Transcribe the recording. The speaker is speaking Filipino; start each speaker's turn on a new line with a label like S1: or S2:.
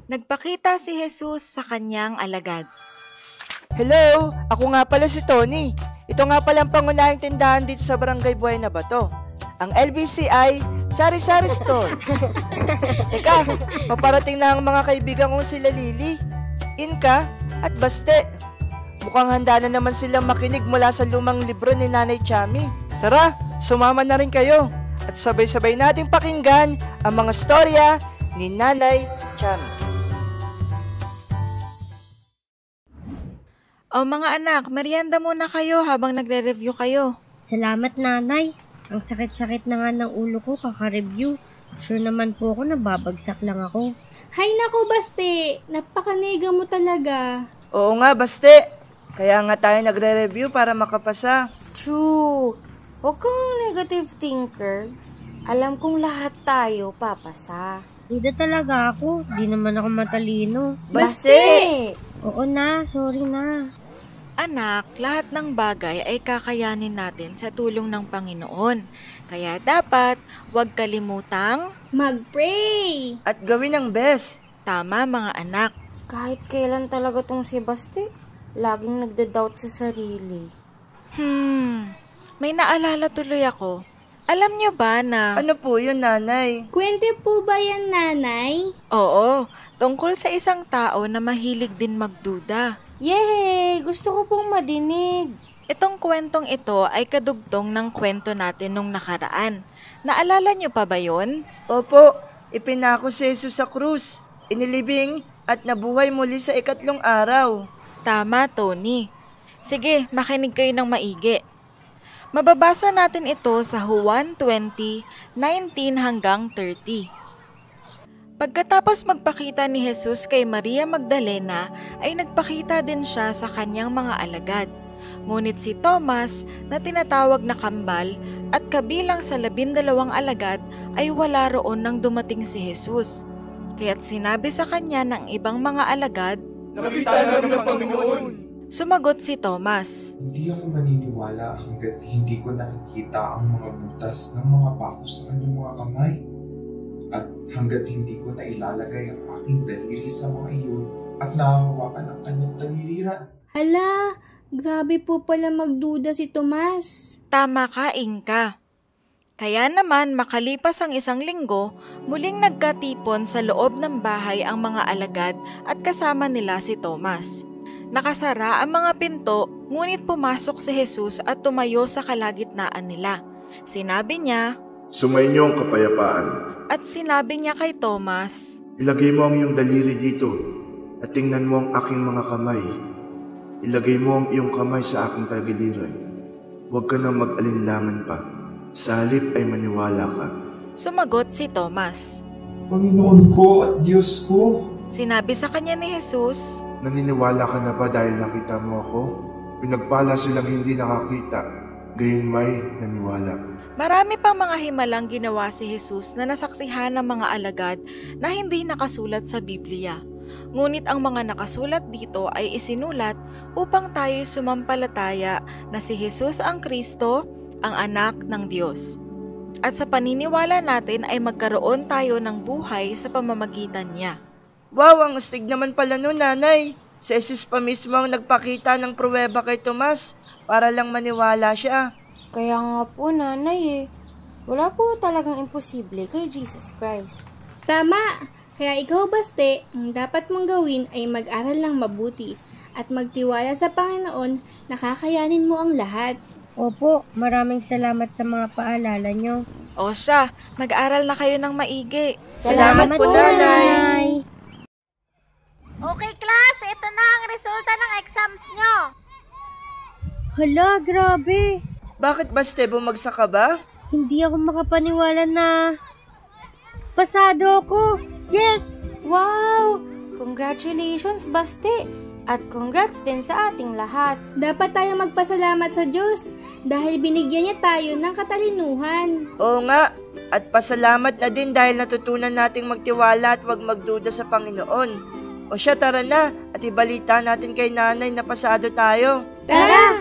S1: Nagpakita si Jesus sa kanyang alagad.
S2: Hello, ako nga pala si Tony. Ito nga pala ang pangunahing tindahan dito sa Barangay Buena Bato. Ang LBCI Sari-Sari Store. Teka, paparating na ang mga kaibigan kong sila Lily, Inka at Baste. Mukhang handa na naman silang makinig mula sa lumang libro ni Nanay Chami. Tara, sumama na rin kayo at sabay-sabay nating pakinggan ang mga storya ni Nanay Chami.
S1: O mga anak, merienda muna kayo habang nagre-review kayo.
S3: Salamat, Nanay. Ang sakit-sakit na nga ng ulo ko kaka-review. Sure naman po ako na babagsak lang ako.
S4: Hay nako, Baste! Napakanega mo talaga.
S2: Oo nga, Baste. Kaya nga tayo nagre-review para makapasa.
S5: True. Huwag kang negative thinker. Alam kong lahat tayo papasa.
S3: Hindi talaga ako. Di naman ako matalino.
S2: Baste!
S3: Oo na, sorry na.
S1: Anak, lahat ng bagay ay kakayanin natin sa tulong ng Panginoon. Kaya dapat huwag kalimutang
S4: Mag-pray!
S2: At gawin ang best.
S1: tama mga anak.
S5: Kahit kailan talaga tong si Baste, laging nagda-doubt sa sarili.
S1: May naalala tuloy ako. Alam niyo ba na...
S2: Ano po yun, Nanay?
S4: Kwente po ba yan, Nanay?
S1: Oo, tungkol sa isang tao na mahilig din magduda.
S5: Yehey! Gusto ko pong madinig.
S1: Itong kwentong ito ay kadugtong ng kwento natin nung nakaraan. Naalala niyo pa ba yun?
S2: Opo, ipinako si Jesus sa krus, inilibing at nabuhay muli sa ikatlong araw.
S1: Tama, Tony. Sige, makinig kayo ng maigi. Mababasa natin ito sa Juan 20:19 hanggang 30. Pagkatapos magpakita ni Jesus kay Maria Magdalena, ay nagpakita din siya sa kanyang mga alagad. Ngunit si Thomas, na tinatawag na kambal, at kabilang sa 12 alagad, ay wala roon nang dumating si Jesus. Kaya't sinabi sa kanya ng ibang mga alagad,
S6: Nakita namin ang Panginoon!
S1: Sumagot si Thomas,
S6: Hindi ako maniniwala hanggat hindi ko nakikita ang mga butas ng mga pako sa kanyang mga kamay. At hanggat hindi ko nailalagay ang aking daliri sa mga iyon at nahahawakan ang kanyang tagiliran.
S4: Hala, grabe po pala magduda si Tomas.
S1: Tama ka, Inka. Kaya naman makalipas ang 1 linggo, muling nagkatipon sa loob ng bahay ang mga alagad at kasama nila si Thomas. Nakasara ang mga pinto, ngunit pumasok si Jesus at tumayo sa kalagitnaan nila. Sinabi niya,
S7: Sumainyo ang kapayapaan.
S1: at sinabi niya kay Thomas,
S7: Ilagay mo ang iyong daliri dito at tingnan mo ang aking mga kamay. Ilagay mo ang iyong kamay sa aking tagiliran. Huwag ka nang mag-alinlangan pa. Sa halip ay maniwala ka.
S1: Sumagot si Thomas.
S6: Panginoon ko at Diyos ko!
S1: Sinabi sa kanya ni Jesus,
S7: Naniniwala ka na ba dahil nakita mo ako? Pinagpala silang hindi nakakita, gayon may naniwala.
S1: Marami pang mga himalang ginawa si Jesus na nasaksihan ng mga alagad na hindi nakasulat sa Biblia. Ngunit ang mga nakasulat dito ay isinulat upang tayo sumampalataya na si Jesus ang Kristo, ang anak ng Diyos. At sa paniniwala natin ay magkaroon tayo ng buhay sa pamamagitan niya.
S2: Wow, ang astig naman pala nun, Nanay. Si Jesus pa mismo ang nagpakita ng pruweba kay Tomas para lang maniwala siya.
S5: Kaya nga po, Nanay wala po talagang imposible kay Jesus Christ.
S4: Tama! Kaya ikaw, Baste, ang dapat mong gawin ay mag-aral lang mabuti at magtiwala sa Panginoon na kakayanin mo ang lahat.
S3: Opo, maraming salamat sa mga paalala nyo.
S1: O siya, mag-aral na kayo ng maigi.
S2: Salamat po, Nanay.
S8: Okay, class, ito na ang resulta ng exams nyo.
S3: Hala, grabe!
S2: Bakit, Baste, bumagsak ka ba?
S3: Hindi ako makapaniwala na pasado ako! Yes!
S5: Wow! Congratulations, Baste! At congrats din sa ating lahat.
S4: Dapat tayong magpasalamat sa Diyos dahil binigyan niya tayo ng katalinuhan.
S2: Oo nga, at pasalamat na din dahil natutunan nating magtiwala at huwag magduda sa Panginoon. O siya, tara na at ibalita natin kay Nanay na pasado tayo.
S4: Tara!